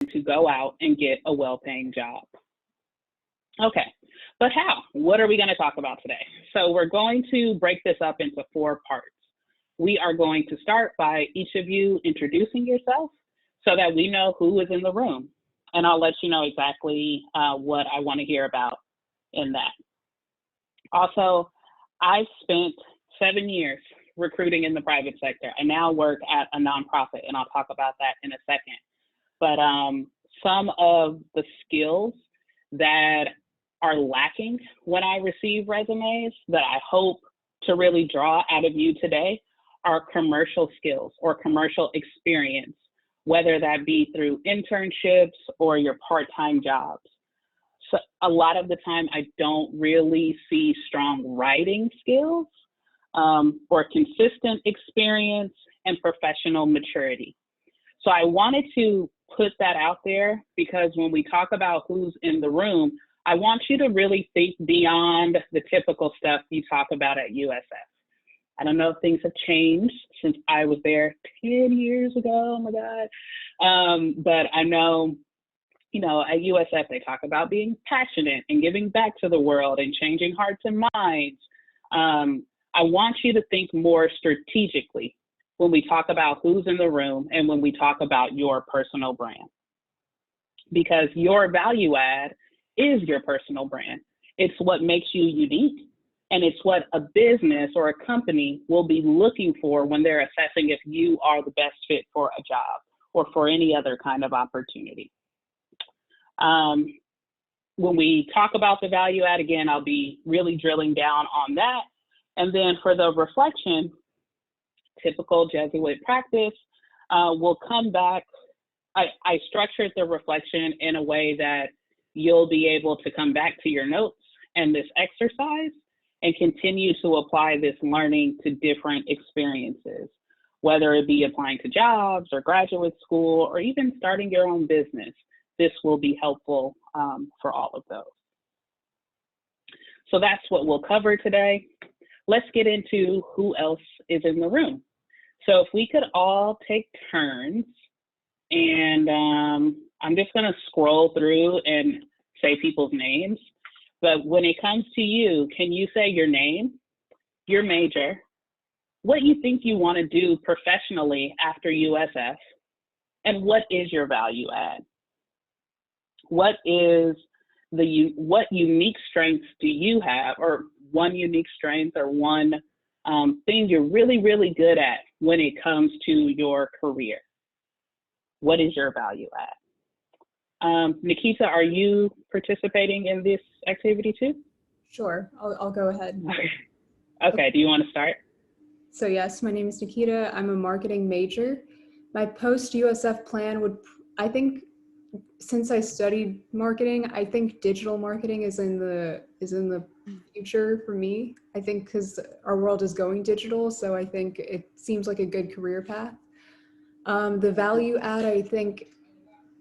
to go out and get a well-paying job. Okay, but how? What are we going to talk about today? So we're going to break this up into 4 parts. We are going to start by each of you introducing yourself so that we know who is in the room. And I'll let you know exactly what I want to hear about in that. Also, I've spent 7 years recruiting in the private sector. I now work at a nonprofit, and I'll talk about that in a second. But some of the skills that are lacking when I receive resumes that I hope to really draw out of you today are commercial skills or commercial experience, whether that be through internships or your part-time jobs. So a lot of the time I don't really see strong writing skills or consistent experience and professional maturity. So I wanted to put that out there because when we talk about who's in the room, I want you to really think beyond the typical stuff you talk about at USF. I don't know if things have changed since I was there 10 years ago, oh my God. But I know, you know, at USF, they talk about being passionate and giving back to the world and changing hearts and minds. I want you to think more strategically when we talk about who's in the room and when we talk about your personal brand. Because your value add is your personal brand. It's what makes you unique, and it's what a business or a company will be looking for when they're assessing if you are the best fit for a job or for any other kind of opportunity. When we talk about the value add, again, I'll be really drilling down on that. And then for the reflection, typical Jesuit practice, we'll come back. I structured the reflection in a way that you'll be able to come back to your notes and this exercise and continue to apply this learning to different experiences, whether it be applying to jobs or graduate school or even starting your own business. This will be helpful for all of those. So that's what we'll cover today. Let's get into who else is in the room. So if we could all take turns, and I'm just gonna scroll through and say people's names, but when it comes to you, can you say your name, your major, what you think you wanna do professionally after USF, and what is your value add? What unique strengths do you have, or one unique strength or one thing you're really, really good at when it comes to your career? What is your value add? Nikita, are you participating in this activity too? Sure, I'll go ahead. Okay, do you want to start? So yes, my name is Nikita. I'm a marketing major. My post-USF plan would, I think, since I studied marketing, I think digital marketing is in the future for me. I think because our world is going digital, so I think it seems like a good career path. The value add, I think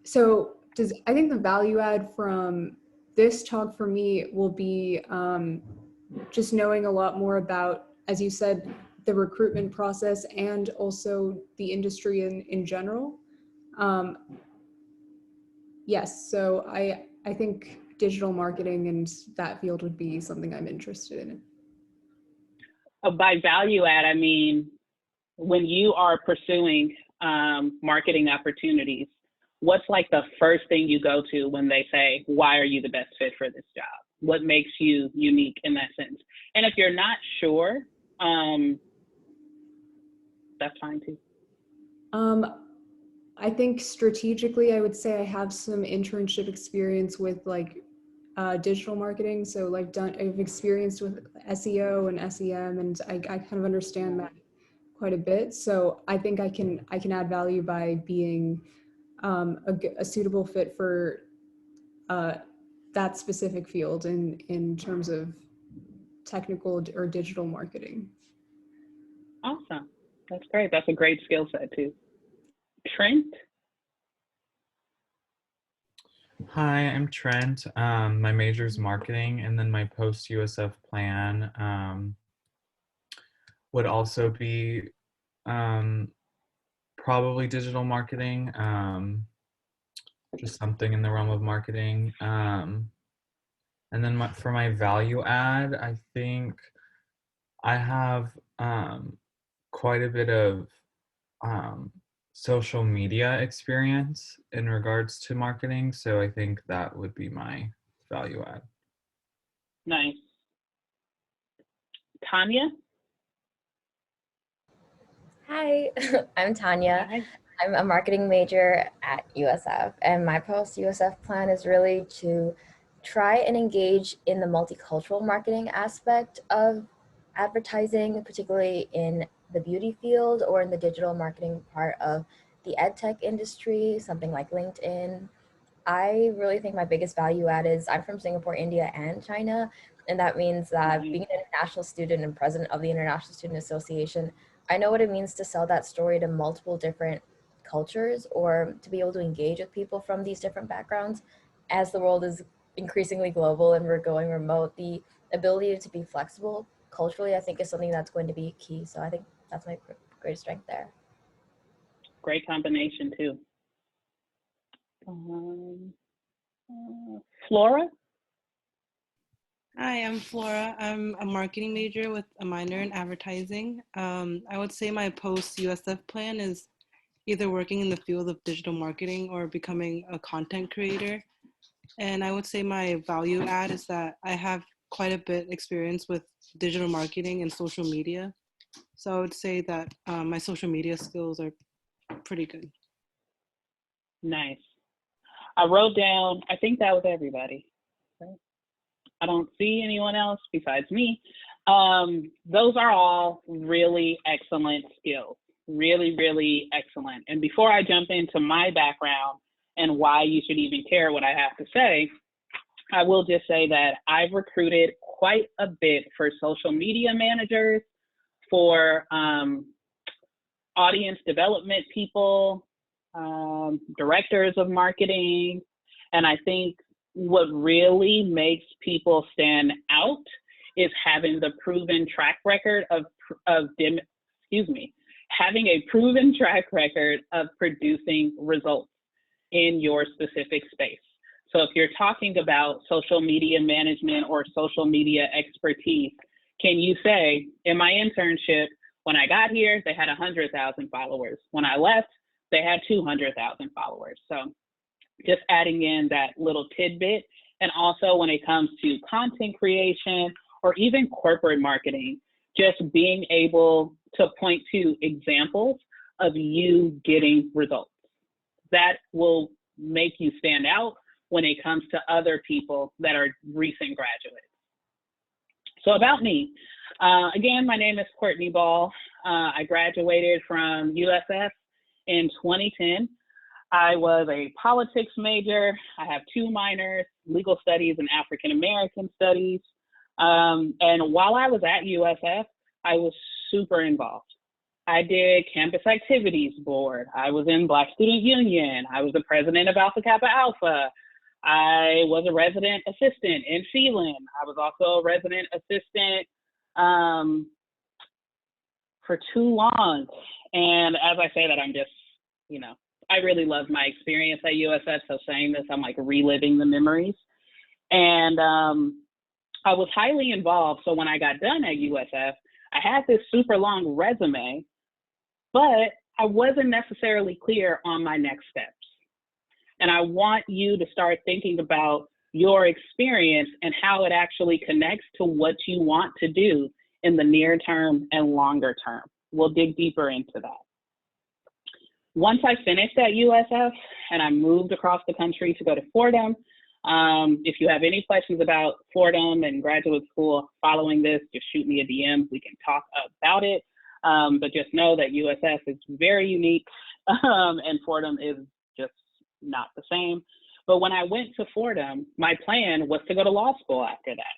the value add from this talk for me will be just knowing a lot more about, as you said, the recruitment process and also the industry in general. Yes, so I think digital marketing and that field would be something I'm interested in. By value add, I mean, when you are pursuing marketing opportunities, what's like the first thing you go to when they say, why are you the best fit for this job? What makes you unique in that sense? And if you're not sure, that's fine too. I think strategically, I would say I have some internship experience with like digital marketing. So like I've experienced with SEO and SEM, and I kind of understand that quite a bit. So I think I can add value by being a suitable fit for that specific field in terms of technical or digital marketing. Awesome. That's great. That's a great skill set too. Trent? Hi, I'm Trent. My major is marketing, and then my post-USF plan would also be probably digital marketing. just something in the realm of marketing. And then for my value add, I think I have quite a bit of um, social media experience in regards to marketing. So I think that would be my value add. Nice. Tanya? Hi, I'm Tanya. Hi. I'm a marketing major at USF, and my post-USF plan is really to try and engage in the multicultural marketing aspect of advertising, particularly in the beauty field or in the digital marketing part of the ed tech industry, something like LinkedIn. I really think my biggest value add is I'm from Singapore, India, and China. And that means that being an international student and president of the International Student Association, I know what it means to sell that story to multiple different cultures or to be able to engage with people from these different backgrounds. As the world is increasingly global and we're going remote, the ability to be flexible culturally, I think, is something that's going to be key. So I think that's my greatest strength there. Great combination too. Flora? Hi, I'm Flora. I'm a marketing major with a minor in advertising. I would say my post-USF plan is either working in the field of digital marketing or becoming a content creator. And I would say my value add is that I have quite a bit experience with digital marketing and social media. So I would say that my social media skills are pretty good. Nice. I wrote down, I think that was everybody. Right? I don't see anyone else besides me. Those are all really excellent skills. Really, really excellent. And before I jump into my background and why you should even care what I have to say, I will just say that I've recruited quite a bit for social media managers, for audience development people, directors of marketing. And I think what really makes people stand out is having the proven track record having a proven track record of producing results in your specific space. So if you're talking about social media management or social media expertise, can you say, in my internship, when I got here, they had 100,000 followers. When I left, they had 200,000 followers. So just adding in that little tidbit. And also when it comes to content creation or even corporate marketing, just being able to point to examples of you getting results. That will make you stand out when it comes to other people that are recent graduates. So about me, again, my name is Courtney Ball. I graduated from USF in 2010. I was a politics major. I have 2 minors, legal studies and African American studies. And while I was at USF, I was super involved. I did campus activities board. I was in Black Student Union. I was the president of Alpha Kappa Alpha. I was a resident assistant in Phelan. I was also a resident assistant for too long. And as I say that, I'm just, I really love my experience at USF. So saying this, I'm like reliving the memories. And I was highly involved. So when I got done at USF, I had this super long resume, but I wasn't necessarily clear on my next steps. And I want you to start thinking about your experience and how it actually connects to what you want to do in the near term and longer term. We'll dig deeper into that. Once I finished at USF and I moved across the country to go to Fordham, if you have any questions about Fordham and graduate school following this, just shoot me a DM. We can talk about it. But just know that USF is very unique and Fordham is just not the same. But when I went to Fordham, my plan was to go to law school after that.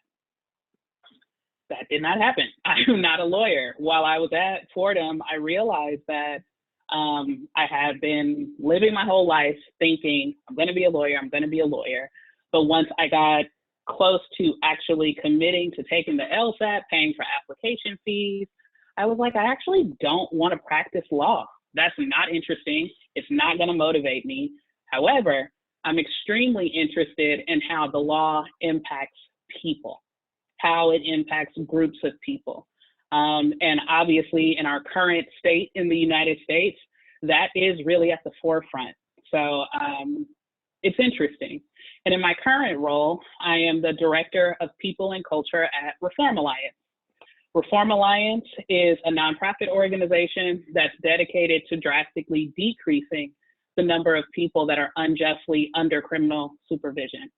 That did not happen. I'm not a lawyer. While I was at Fordham, I realized that I had been living my whole life thinking, I'm going to be a lawyer, I'm going to be a lawyer. But once I got close to actually committing to taking the LSAT, paying for application fees, I was like, I actually don't want to practice law. That's not interesting. It's not going to motivate me. However, I'm extremely interested in how the law impacts people, how it impacts groups of people. And obviously in our current state in the United States, that is really at the forefront. So it's interesting. And in my current role, I am the Director of People and Culture at Reform Alliance. Reform Alliance is a nonprofit organization that's dedicated to drastically decreasing the number of people that are unjustly under criminal supervision.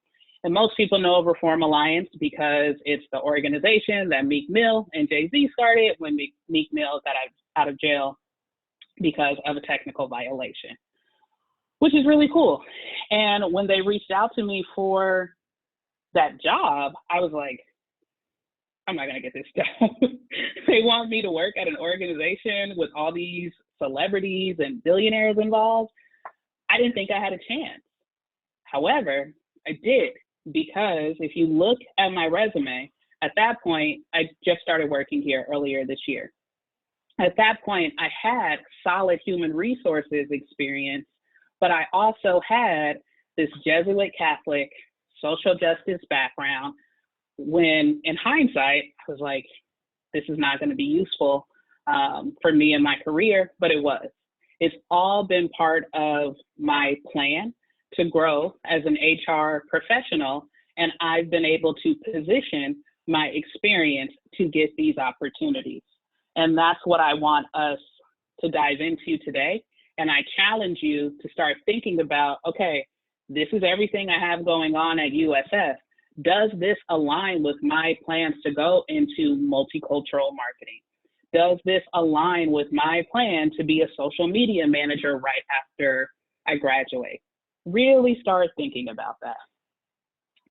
And most people know of Reform Alliance because it's the organization that Meek Mill and Jay-Z started when Meek Mill got out of jail because of a technical violation, which is really cool. And when they reached out to me for that job, I was like, I'm not gonna get this job. They want me to work at an organization with all these celebrities and billionaires involved. I didn't think I had a chance. However, I did, because if you look at my resume, at that point, I just started working here earlier this year. At that point, I had solid human resources experience, but I also had this Jesuit Catholic social justice background, when in hindsight, I was like, this is not gonna be useful for me in my career, but it was. It's all been part of my plan to grow as an HR professional, and I've been able to position my experience to get these opportunities. And that's what I want us to dive into today. And I challenge you to start thinking about, okay, this is everything I have going on at USF. Does this align with my plans to go into multicultural marketing? Does this align with my plan to be a social media manager right after I graduate? Really start thinking about that,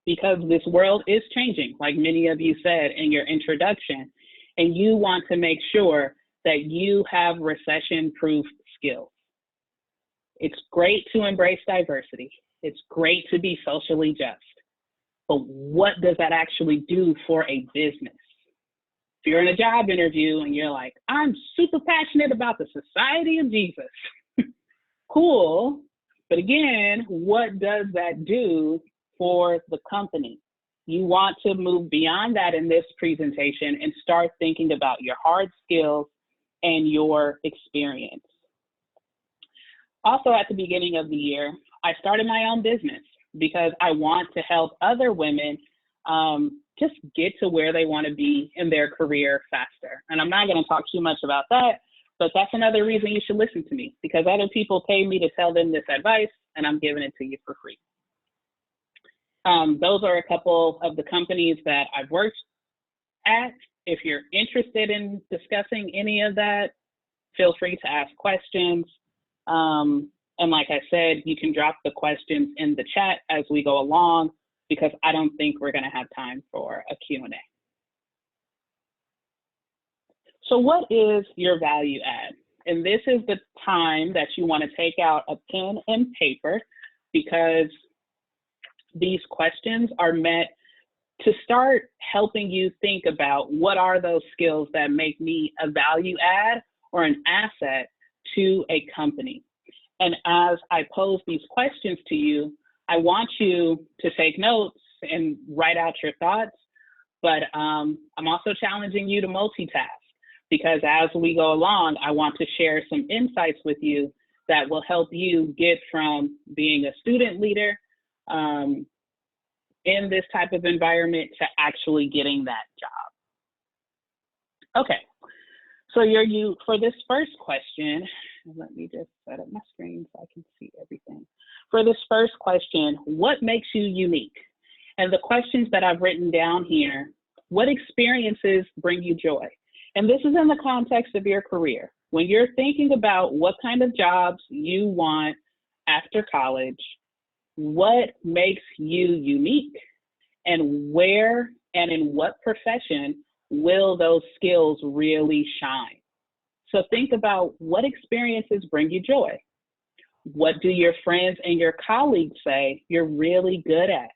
because this world is changing, like many of you said in your introduction, and you want to make sure that you have recession-proof skills. It's great to embrace diversity. It's great to be socially just. But what does that actually do for a business? If you're in a job interview and you're like, I'm super passionate about the Society of Jesus. Cool. But again, what does that do for the company? You want to move beyond that in this presentation and start thinking about your hard skills and your experience. Also, at the beginning of the year, I started my own business because I want to help other women just get to where they want to be in their career faster. And I'm not going to talk too much about that, but that's another reason you should listen to me, because other people pay me to tell them this advice, and I'm giving it to you for free. Those are a couple of the companies that I've worked at. If you're interested in discussing any of that, feel free to ask questions. And like I said, you can drop the questions in the chat as we go along, because I don't think we're going to have time for a Q&A. So what is your value add? And this is the time that you want to take out a pen and paper, because these questions are meant to start helping you think about what are those skills that make me a value add or an asset to a company. And as I pose these questions to you, I want you to take notes and write out your thoughts, but I'm also challenging you to multitask, because as we go along, I want to share some insights with you that will help you get from being a student leader in this type of environment to actually getting that job. Okay, so for this first question, let me just set up my screen so I can see everything. For this first question, what makes you unique? And the questions that I've written down here, what experiences bring you joy? And this is in the context of your career. When you're thinking about what kind of jobs you want after college, what makes you unique, and where and in what profession will those skills really shine? So think about what experiences bring you joy. What do your friends and your colleagues say you're really good at?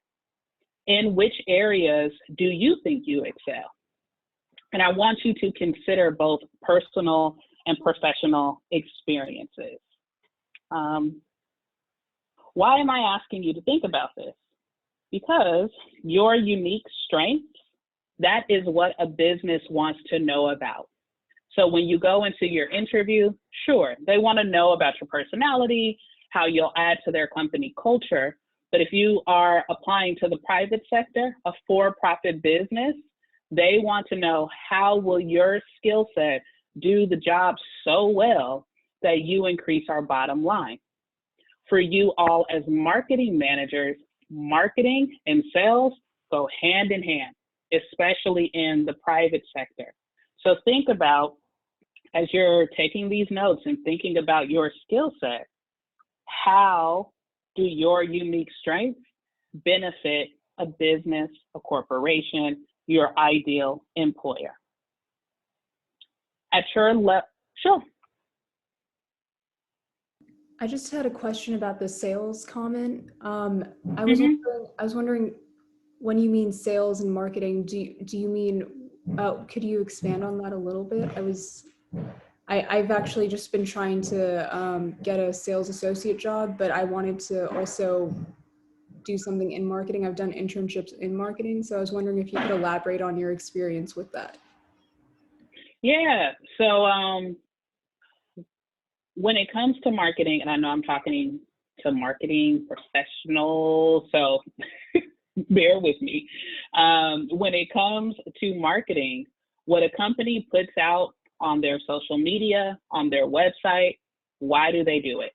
In which areas do you think you excel? And I want you to consider both personal and professional experiences. Why am I asking you to think about this? Because your unique strengths, that is what a business wants to know about. So when you go into your interview, sure, they want to know about your personality, how you'll add to their company culture. But if you are applying to the private sector, a for-profit business, they want to know how will your skill set do the job so well that you increase our bottom line. For you all as marketing managers, marketing and sales go hand in hand, especially in the private sector. So think about, as you're taking these notes and thinking about your skill set, how do your unique strengths benefit a business, a corporation, your ideal employer? At your level, sure. I just had a question about the sales comment. I was wondering, when you mean sales and marketing, do you mean, could you expand on that a little bit? I've actually just been trying to get a sales associate job, but I wanted to also do something in marketing. I've done internships in marketing, so I was wondering if you could elaborate on your experience with that. Yeah, so when it comes to marketing, and I know I'm talking to marketing professionals, so bear with me. When it comes to marketing, what a company puts out on their social media, on their website, why do they do it?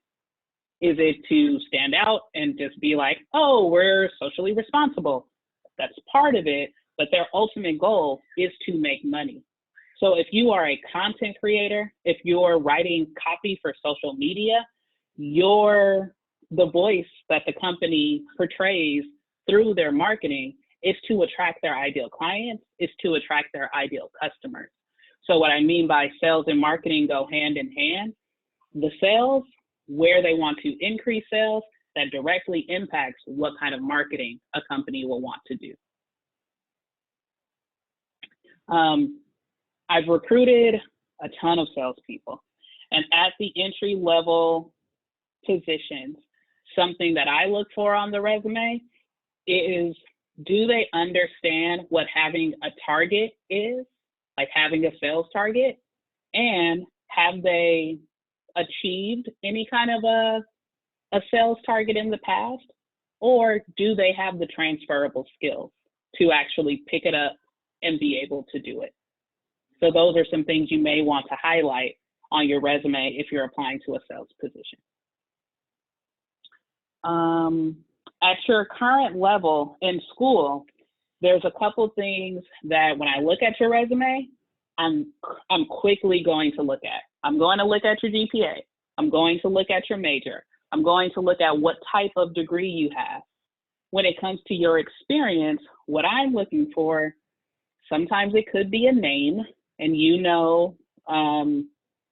Is it to stand out and just be like, oh, we're socially responsible? That's part of it, but their ultimate goal is to make money. So if you are a content creator, if you're writing copy for social media, you're the voice that the company portrays through their marketing is to attract their ideal clients, is to attract their ideal customers. So what I mean by sales and marketing go hand in hand, the sales, where they want to increase sales, that directly impacts what kind of marketing a company will want to do. I've recruited a ton of salespeople, and at the entry level positions, something that I look for on the resume is, do they understand what having a target is, like having a sales target, and have they achieved any kind of a sales target in the past, or do they have the transferable skills to actually pick it up and be able to do it? So those are some things you may want to highlight on your resume if you're applying to a sales position. At your current level in school, there's a couple things that when I look at your resume, I'm quickly going to look at. I'm going to look at your GPA. I'm going to look at your major. I'm going to look at what type of degree you have. When it comes to your experience, what I'm looking for, sometimes it could be a name, and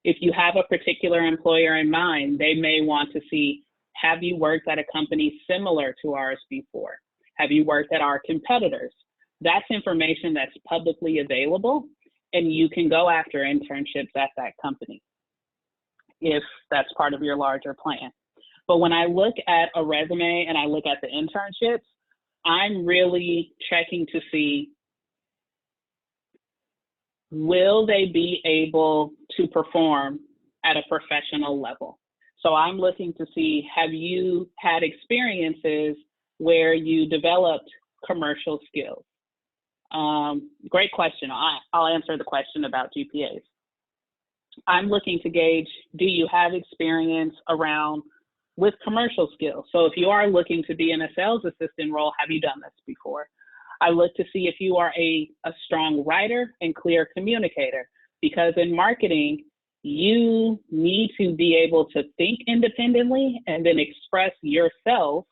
if you have a particular employer in mind, they may want to see, have you worked at a company similar to ours before? Have you worked at our competitors? That's information that's publicly available, and you can go after internships at that company if that's part of your larger plan. But when I look at a resume and I look at the internships, I'm really checking to see, will they be able to perform at a professional level? So I'm looking to see, have you had experiences where you developed commercial skills? Great question. I'll answer the question about GPAs. I'm looking to gauge, do you have experience with commercial skills? So if you are looking to be in a sales assistant role, have you done this before? I look to see if you are a strong writer and clear communicator, because in marketing, you need to be able to think independently and then express yourself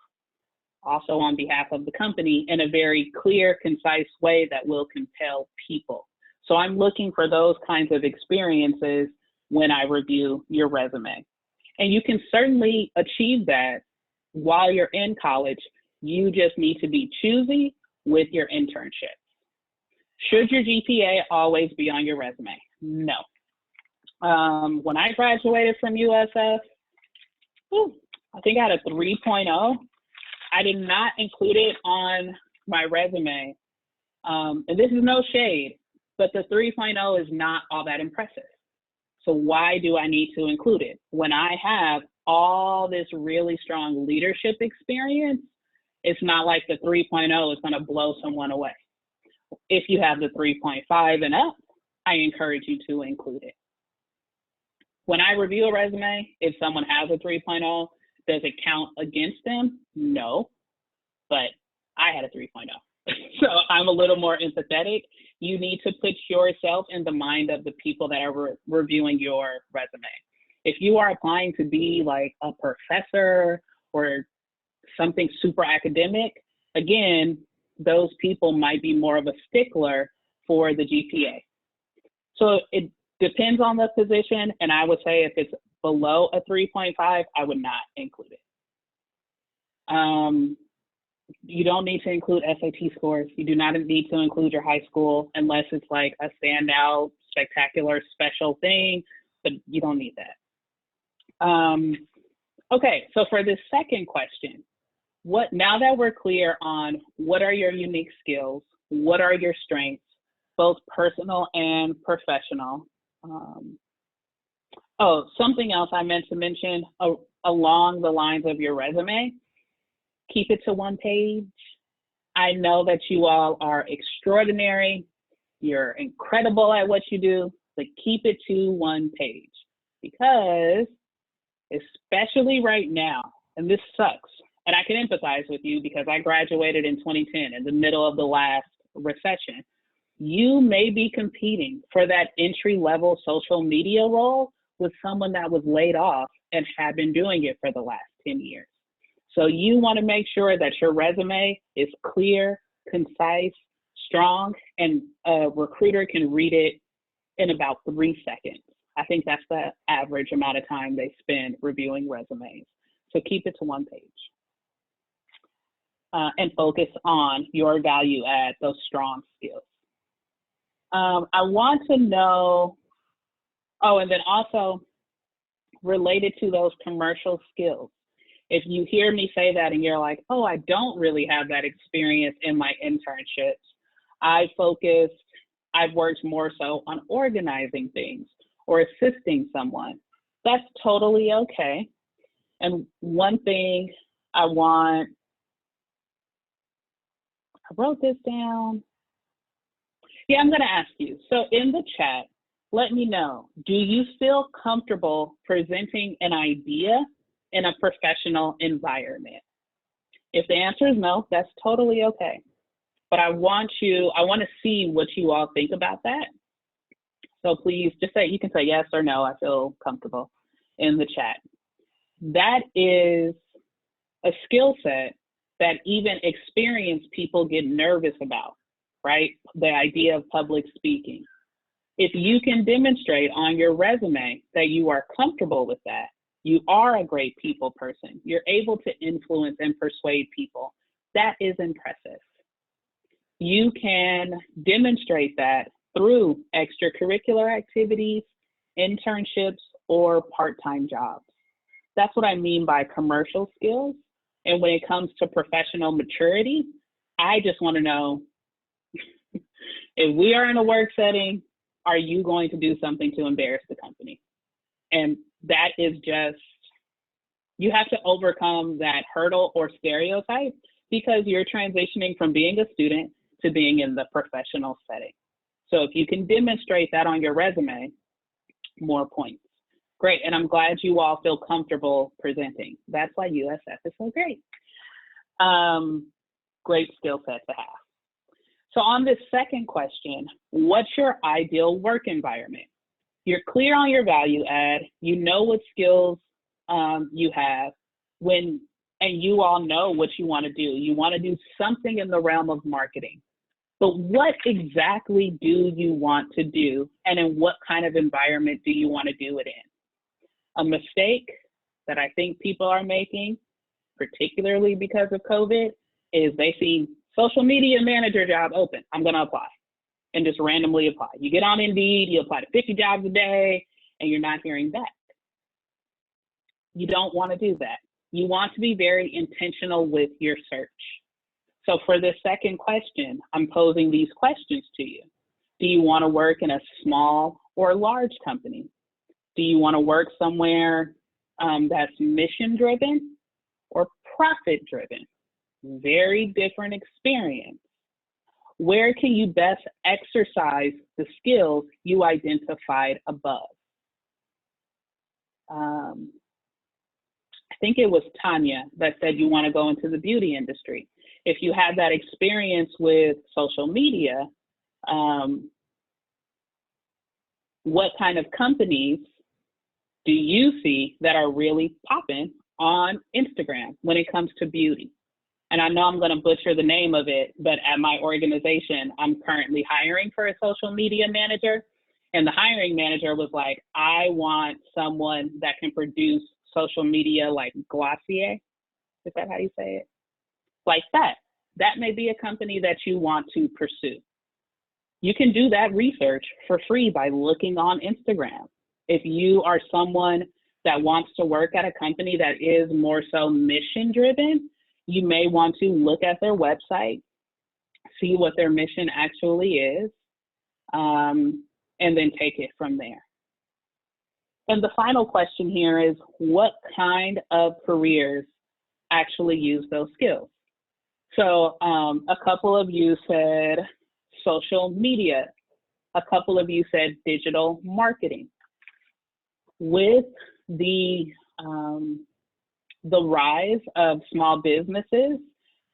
also on behalf of the company in a very clear, concise way that will compel people. So I'm looking for those kinds of experiences when I review your resume. And you can certainly achieve that while you're in college. You just need to be choosy with your internships. Should your GPA always be on your resume? No. When I graduated from USF, I think I had a 3.0. I did not include it on my resume. And this is no shade, but the 3.0 is not all that impressive. So why do I need to include it? When I have all this really strong leadership experience, it's not like the 3.0 is going to blow someone away. If you have the 3.5 and up, I encourage you to include it. When I review a resume, if someone has a 3.0, does it count against them? No, but I had a 3.0. So I'm a little more empathetic. You need to put yourself in the mind of the people that are reviewing your resume. If you are applying to be like a professor or something super academic, again, those people might be more of a stickler for the GPA. So it depends on the position, and I would say if it's below a 3.5, I would not include it. You don't need to include SAT scores. You do not need to include your high school unless it's like a standout, spectacular, special thing, but you don't need that. Okay, so for this second question, now that we're clear on what are your unique skills, what are your strengths, both personal and professional. Something else I meant to mention along the lines of your resume, keep it to one page. I know that you all are extraordinary. You're incredible at what you do, but keep it to one page because especially right now, and this sucks, and I can empathize with you because I graduated in 2010 in the middle of the last recession. You may be competing for that entry-level social media role with someone that was laid off and had been doing it for the last 10 years. So you want to make sure that your resume is clear, concise, strong, and a recruiter can read it in about 3 seconds. I think that's the average amount of time they spend reviewing resumes. So keep it to one page. And focus on your value add, those strong skills. I want to know, and then also related to those commercial skills, if you hear me say that and you're like, oh, I don't really have that experience in my internships, I've worked more so on organizing things or assisting someone. That's totally okay. And one thing I wrote this down. Yeah, I'm going to ask you. So in the chat, let me know, do you feel comfortable presenting an idea in a professional environment? If the answer is no, that's totally okay. But I want to see what you all think about that. So please just you can say yes or no, I feel comfortable in the chat. That is a skill set that even experienced people get nervous about, right? The idea of public speaking. If you can demonstrate on your resume that you are comfortable with that, you are a great people person, you're able to influence and persuade people, that is impressive. You can demonstrate that through extracurricular activities, internships, or part-time jobs. That's what I mean by commercial skills. And when it comes to professional maturity, I just want to know, if we are in a work setting, are you going to do something to embarrass the company? And that is just, you have to overcome that hurdle or stereotype because you're transitioning from being a student to being in the professional setting. So if you can demonstrate that on your resume, more points. Great, and I'm glad you all feel comfortable presenting. That's why USF is so great. Great skill set to have. So on this second question, what's your ideal work environment? You're clear on your value add, you know what skills you have, and you all know what you want to do. You want to do something in the realm of marketing. But what exactly do you want to do, and in what kind of environment do you want to do it in? A mistake that I think people are making, particularly because of COVID, is they see social media manager job open. I'm going to apply and just randomly apply. You get on Indeed, you apply to 50 jobs a day, and you're not hearing back. You don't want to do that. You want to be very intentional with your search. So for this second question, I'm posing these questions to you. Do you want to work in a small or large company? Do you want to work somewhere that's mission-driven or profit-driven? Very different experience. Where can you best exercise the skills you identified above? I think it was Tanya that said you want to go into the beauty industry. If you have that experience with social media, what kind of companies do you see that are really popping on Instagram when it comes to beauty? And I know I'm going to butcher the name of it, but at my organization, I'm currently hiring for a social media manager. And the hiring manager was like, I want someone that can produce social media like Glossier. Is that how you say it? Like that. That may be a company that you want to pursue. You can do that research for free by looking on Instagram. If you are someone that wants to work at a company that is more so mission driven, you may want to look at their website, see what their mission actually is, and then take it from there. And the final question here is, what kind of careers actually use those skills? So a couple of you said social media. A couple of you said digital marketing. With the rise of small businesses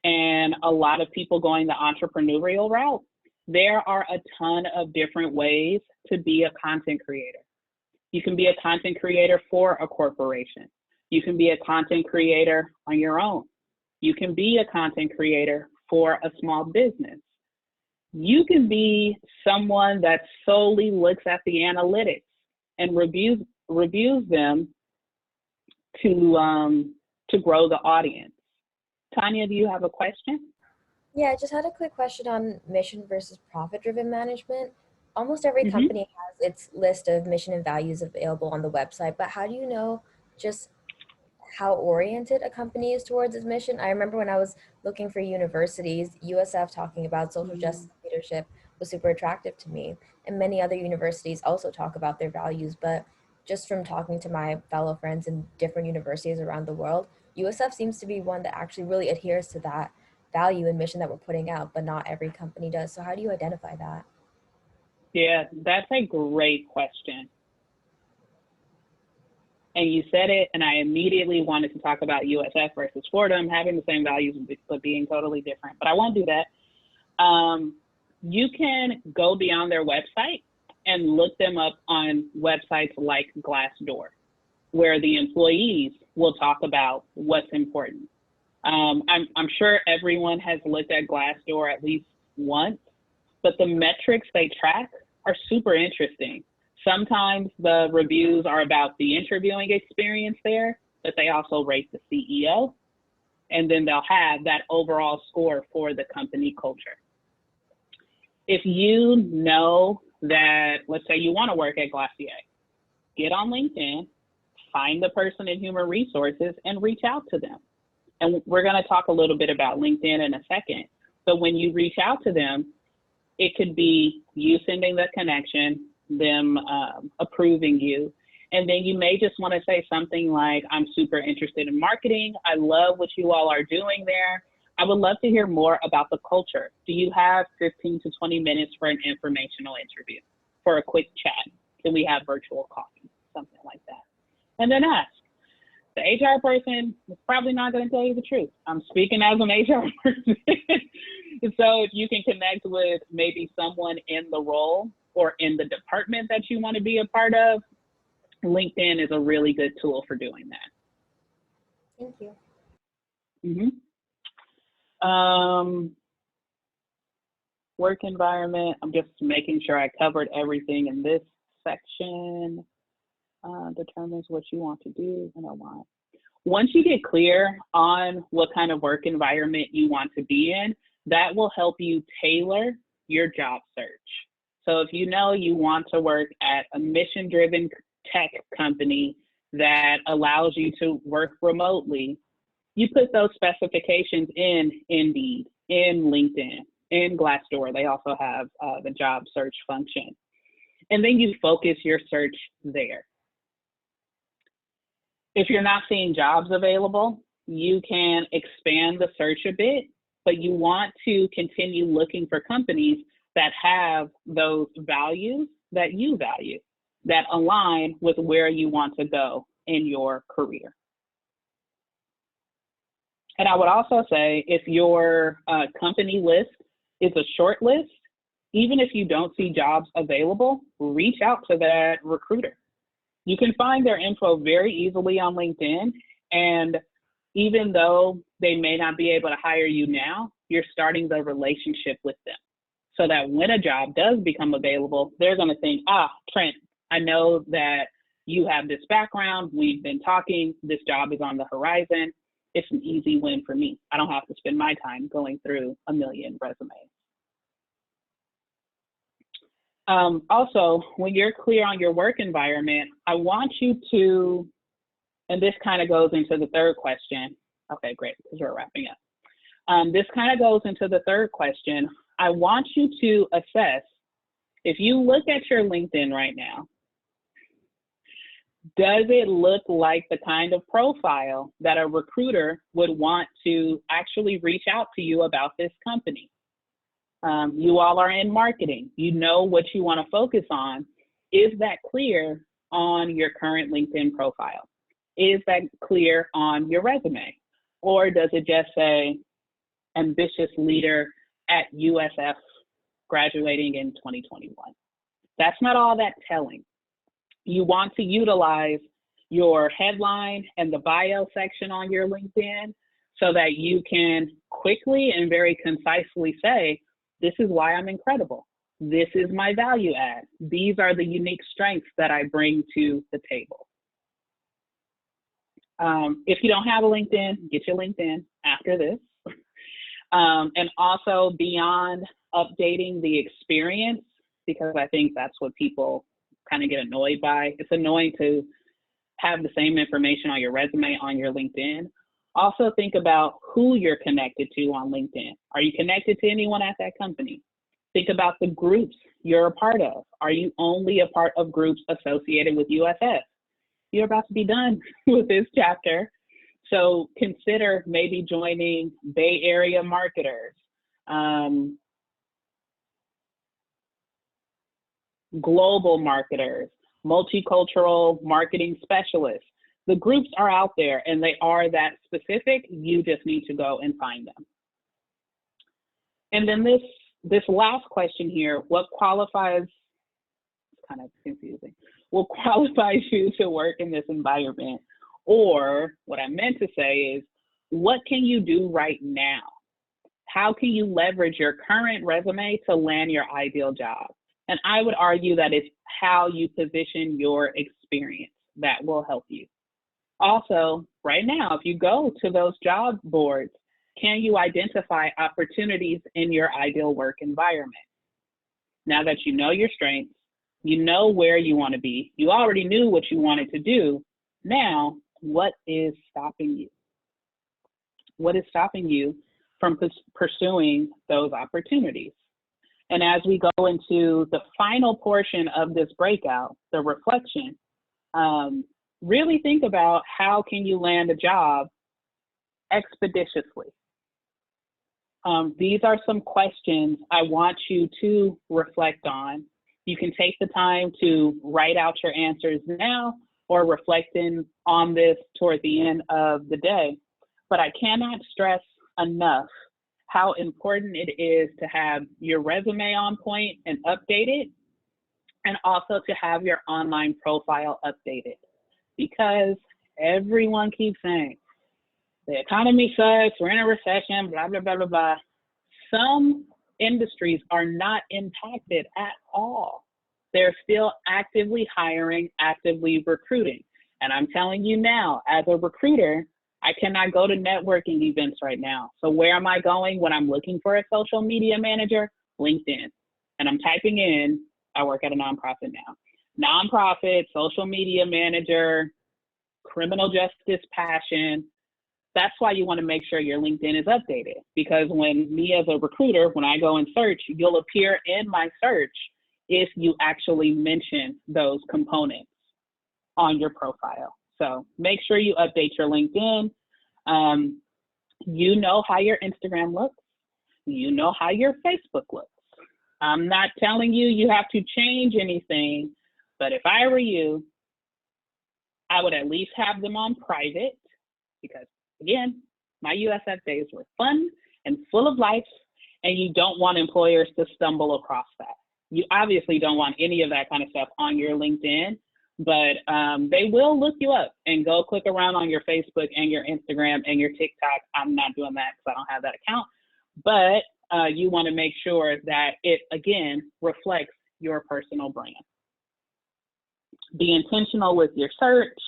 and a lot of people going the entrepreneurial route, there are a ton of different ways to be a content creator. You can be a content creator for a corporation. You can be a content creator on your own. You can be a content creator for a small business. You can be someone that solely looks at the analytics and reviews them to grow the audience. Tanya, do you have a question? Yeah, I just had a quick question on mission versus profit-driven management. Almost every company has its list of mission and values available on the website, but how do you know just how oriented a company is towards its mission? I remember when I was looking for universities, USF talking about social justice leadership was super attractive to me. And many other universities also talk about their values, but just from talking to my fellow friends in different universities around the world, USF seems to be one that actually really adheres to that value and mission that we're putting out, but not every company does. So how do you identify that? Yeah, that's a great question. And you said it, and I immediately wanted to talk about USF versus Fordham having the same values but being totally different. But I won't do that. You can go beyond their website and look them up on websites like Glassdoor, where the employees will talk about what's important. I'm sure everyone has looked at Glassdoor at least once, but the metrics they track are super interesting. Sometimes the reviews are about the interviewing experience there, but they also rate the CEO, and then they'll have that overall score for the company culture. If you know that, let's say you want to work at Glossier, get on LinkedIn, find the person in human resources and reach out to them. And we're going to talk a little bit about LinkedIn in a second. But when you reach out to them, it could be you sending the connection, them approving you. And then you may just want to say something like, I'm super interested in marketing. I love what you all are doing there. I would love to hear more about the culture. Do you have 15 to 20 minutes for an informational interview, for a quick chat? Can we have virtual coffee? Something like that. And then ask. The HR person is probably not going to tell you the truth. I'm speaking as an HR person. So if you can connect with maybe someone in the role or in the department that you want to be a part of, LinkedIn is a really good tool for doing that. Thank you. Work environment. I'm just making sure I covered everything in this section. Determines what you want to do and why. Once you get clear on what kind of work environment you want to be in, that will help you tailor your job search. So if you know you want to work at a mission-driven tech company that allows you to work remotely, you put those specifications in Indeed, in LinkedIn, in Glassdoor. They also have the job search function. And then you focus your search there. If you're not seeing jobs available, you can expand the search a bit, but you want to continue looking for companies that have those values that you value, that align with where you want to go in your career. And I would also say, if your company list is a short list, even if you don't see jobs available, reach out to that recruiter. You can find their info very easily on LinkedIn, and even though they may not be able to hire you now, you're starting the relationship with them, so that when a job does become available, they're going to think, Trent, I know that you have this background, we've been talking, this job is on the horizon, it's an easy win for me. I don't have to spend my time going through a million resumes. Also, when you're clear on your work environment, I want you to, and this kind of goes into the third question. Okay, great, because we're wrapping up. This kind of goes into the third question. I want you to assess, if you look at your LinkedIn right now, does it look like the kind of profile that a recruiter would want to actually reach out to you about this company? You all are in marketing. You know what you want to focus on. Is that clear on your current LinkedIn profile? Is that clear on your resume? Or does it just say ambitious leader at USF graduating in 2021? That's not all that telling. You want to utilize your headline and the bio section on your LinkedIn so that you can quickly and very concisely say, this is why I'm incredible. This is my value add. These are the unique strengths that I bring to the table. If you don't have a LinkedIn, get your LinkedIn after this. And also, beyond updating the experience, because I think that's what people kind of get annoyed by. It's annoying to have the same information on your resume on your LinkedIn. Also think about who you're connected to on LinkedIn. Are you connected to anyone at that company? Think about the groups you're a part of. Are you only a part of groups associated with USF? You're about to be done with this chapter. So consider maybe joining Bay Area marketers, global marketers, multicultural marketing specialists. The groups are out there and they are that specific. You just need to go and find them. And then this last question here, what qualifies, it's kind of confusing, what qualifies you to work in this environment? Or what I meant to say is, what can you do right now? How can you leverage your current resume to land your ideal job? And I would argue that it's how you position your experience that will help you. Also, right now, if you go to those job boards, can you identify opportunities in your ideal work environment? Now that you know your strengths, you know where you want to be, you already knew what you wanted to do. Now, what is stopping you? What is stopping you from pursuing those opportunities? And as we go into the final portion of this breakout, the reflection, really think about how can you land a job expeditiously. These are some questions I want you to reflect on. You can take the time to write out your answers now or reflect on this toward the end of the day. But I cannot stress enough how important it is to have your resume on point and updated, and also to have your online profile updated. Because everyone keeps saying, the economy sucks, we're in a recession, blah, blah, blah, blah, blah. Some industries are not impacted at all. They're still actively hiring, actively recruiting. And I'm telling you now, as a recruiter, I cannot go to networking events right now. So where am I going when I'm looking for a social media manager? LinkedIn. And I'm typing in, I work at a nonprofit now. Nonprofit, social media manager, criminal justice passion, that's why you want to make sure your LinkedIn is updated, because when me as a recruiter, when I go and search, you'll appear in my search if you actually mention those components on your profile. So make sure you update your LinkedIn. You know how your Instagram looks. You know how your Facebook looks. I'm not telling you you have to change anything, but if I were you, I would at least have them on private, because again, my USF days were fun and full of life, and you don't want employers to stumble across that. You obviously don't want any of that kind of stuff on your LinkedIn, but they will look you up and go click around on your Facebook and your Instagram and your TikTok. I'm not doing that because I don't have that account, but you want to make sure that it, again, reflects your personal brand. Be intentional with your search.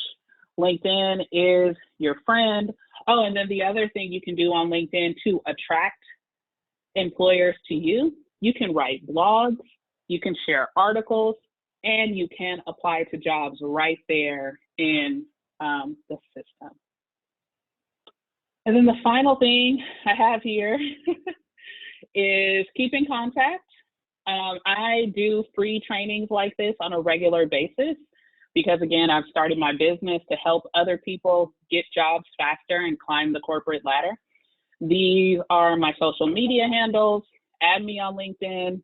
LinkedIn is your friend. Oh, and then the other thing you can do on LinkedIn to attract employers to you, you can write blogs, you can share articles, and you can apply to jobs right there in the system. And then the final thing I have here is keep in contact. I do free trainings like this on a regular basis because, again, I've started my business to help other people get jobs faster and climb the corporate ladder. These are my social media handles. Add me on LinkedIn,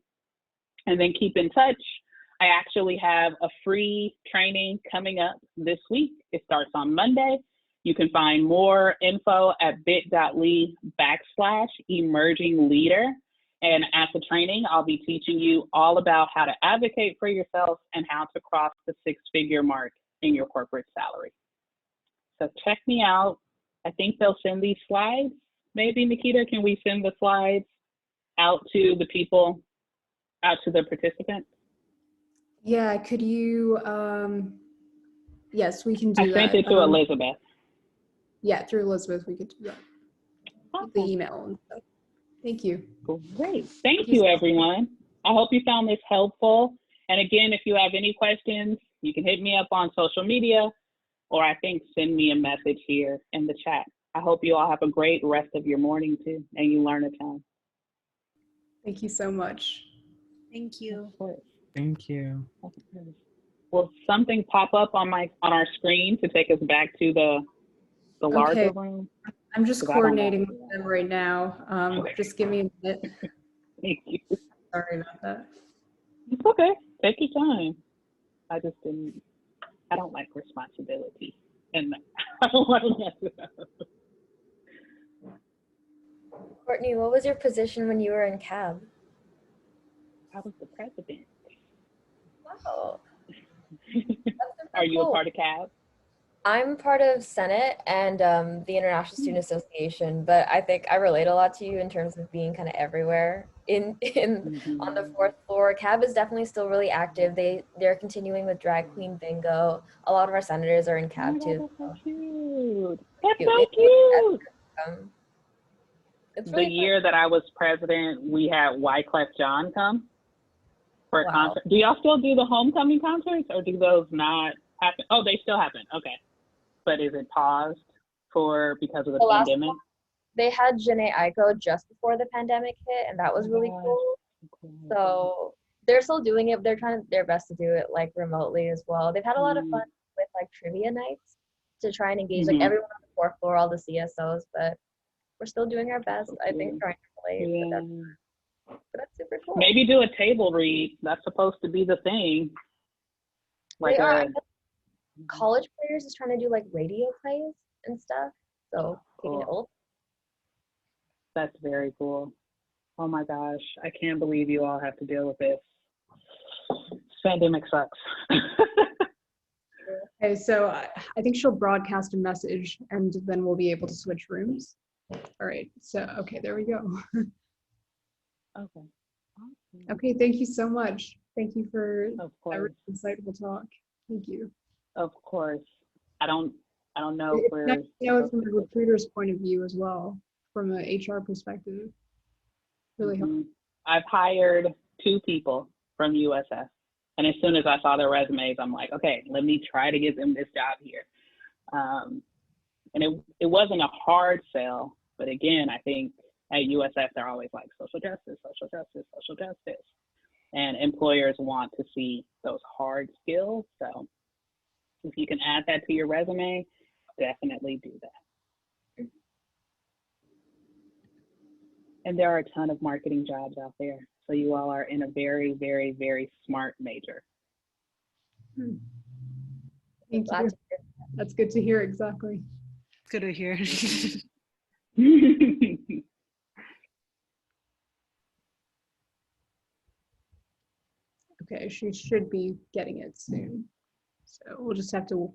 and then keep in touch. I actually have a free training coming up this week. It starts on Monday. You can find more info at bit.ly/emerging leader. And at the training, I'll be teaching you all about how to advocate for yourself and how to cross the six-figure mark in your corporate salary. So check me out. I think they'll send these slides. Maybe, Nikita, can we send the slides out to the people, out to the participants? Yeah, could you, yes, we can do that. I sent it to Elizabeth. Yeah, through Elizabeth, we could do that. Awesome. The email and stuff. Thank you. Great. Thank you, everyone. I hope you found this helpful. And again, if you have any questions, you can hit me up on social media, or I think send me a message here in the chat. I hope you all have a great rest of your morning too, and you learn a ton. Thank you so much. Thank you. Thank you. Will something pop up on our screen to take us back to the larger room? I'm just coordinating with them right now. Just give me a minute. Thank you. Sorry about that. It's okay. Take your time. I don't like responsibility, and I don't want to mess it up. Courtney, what was your position when you were in CAB? I was the president. Wow. Are you a part of CAB? I'm part of Senate and the International Student Association, but I think I relate a lot to you in terms of being kind of everywhere on the fourth floor. CAB is definitely still really active. They're continuing with drag queen bingo. A lot of our senators are in CAB too. That's so cute. It's The really year that I was president, we had Wyclef Jean come for a concert. Do y'all still do the homecoming concerts, or do those not happen? Oh, they still happen. Okay. But is it paused because of the pandemic? They had Jhené Aiko just before the pandemic hit, and that was really cool. So they're still doing it. They're trying their best to do it like remotely as well. They've had a lot of fun with like trivia nights to try and engage like everyone on the fourth floor, all the CSOs, but we're still doing our best, I think, trying to relate. But that's super cool. Maybe do a table read. That's supposed to be the thing. Like college players is trying to do like radio plays and stuff. So cool. That's very cool. Oh my gosh, I can't believe you all have to deal with this. Pandemic sucks. Okay, so I think she'll broadcast a message and then we'll be able to switch rooms. All right, so, okay, there we go. Okay. Awesome. Okay, thank you so much. Thank you for that really insightful talk. Thank you. Of course. I don't know if we're... from a recruiter's point of view as well, from an HR perspective. Really helpful. I've hired 2 people from USF. And as soon as I saw their resumes, I'm like, okay, let me try to get them this job here. And it wasn't a hard sell, but again, I think at USF, they're always like social justice, social justice, social justice. And employers want to see those hard skills. So if you can add that to your resume, definitely do that. And there are a ton of marketing jobs out there. So you all are in a very, very, very smart major. Thank you. That's good to hear, exactly. Good to hear. Okay, she should be getting it soon. So we'll just have to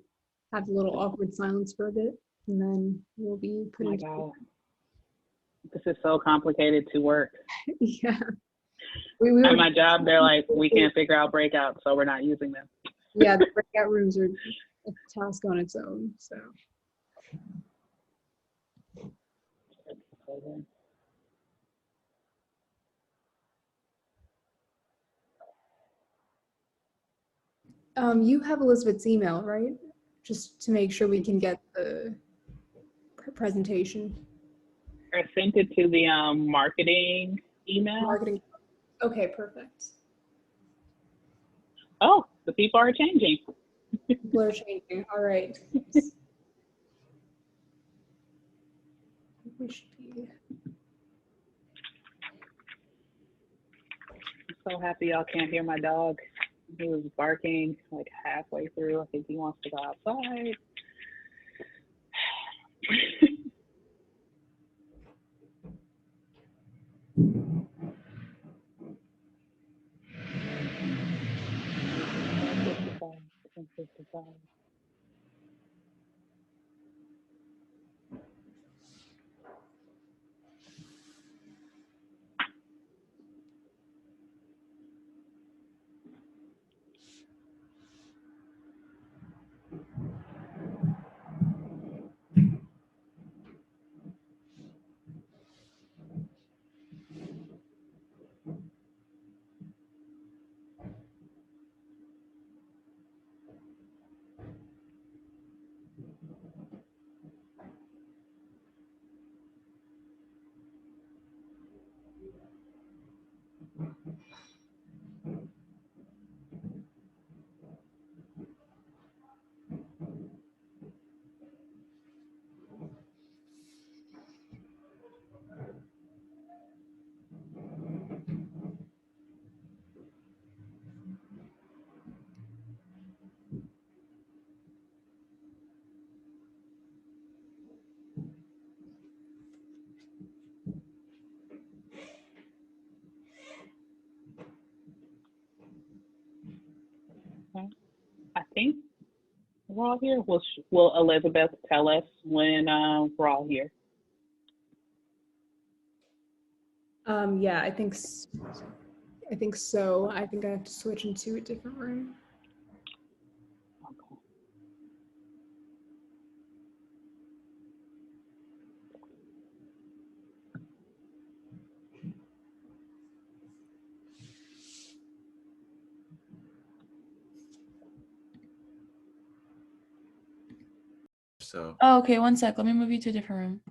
have a little awkward silence for a bit, and then we'll be Oh my putting. God. This is so complicated to work. Yeah. At my job, they're like, we can't figure out breakouts, so we're not using them. Yeah, the breakout rooms are a task on its own. So. You have Elizabeth's email, right? Just to make sure we can get the presentation. I sent it to the marketing email. Marketing. Okay, perfect. Oh, the people are changing. People are changing. All right. We should be. I'm so happy y'all can't hear my dog. He was barking like halfway through. I think he wants to go outside. I think we're all here. Will Elizabeth tell us when we're all here? Yeah, I think so. I think I have to switch into a different room. Okay. So. Oh, okay, one sec. Let me move you to a different room.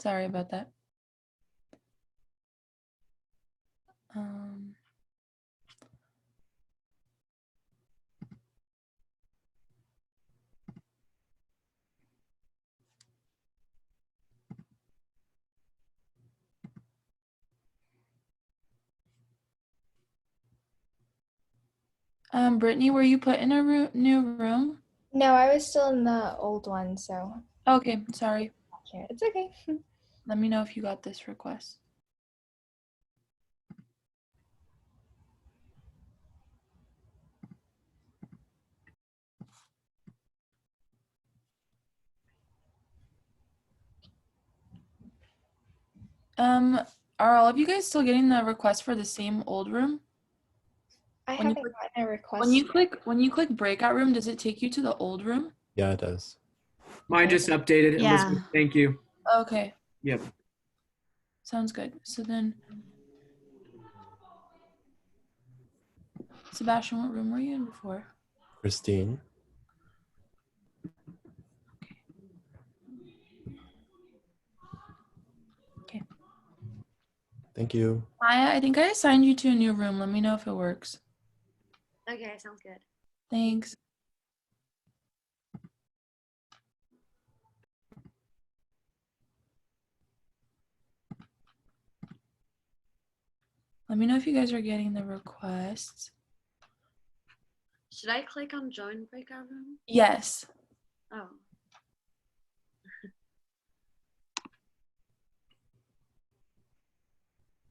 Sorry about that. Brittany, were you put in a new room? No, I was still in the old one, so. Okay, sorry. It's okay. Let me know if you got this request. Are all of you guys still getting the request for the same old room? I When you haven't gotten a request. When you click breakout room, does it take you to the old room? Yeah, it does. Mine just updated. Yeah. Elizabeth, thank you. Okay. Yep. Sounds good. So then, Sebastian, what room were you in before? Christine. Thank you. Maya, I think I assigned you to a new room. Let me know if it works. Okay, sounds good. Thanks. Let me know if you guys are getting the requests. Should I click on join breakout room? Yes. Oh.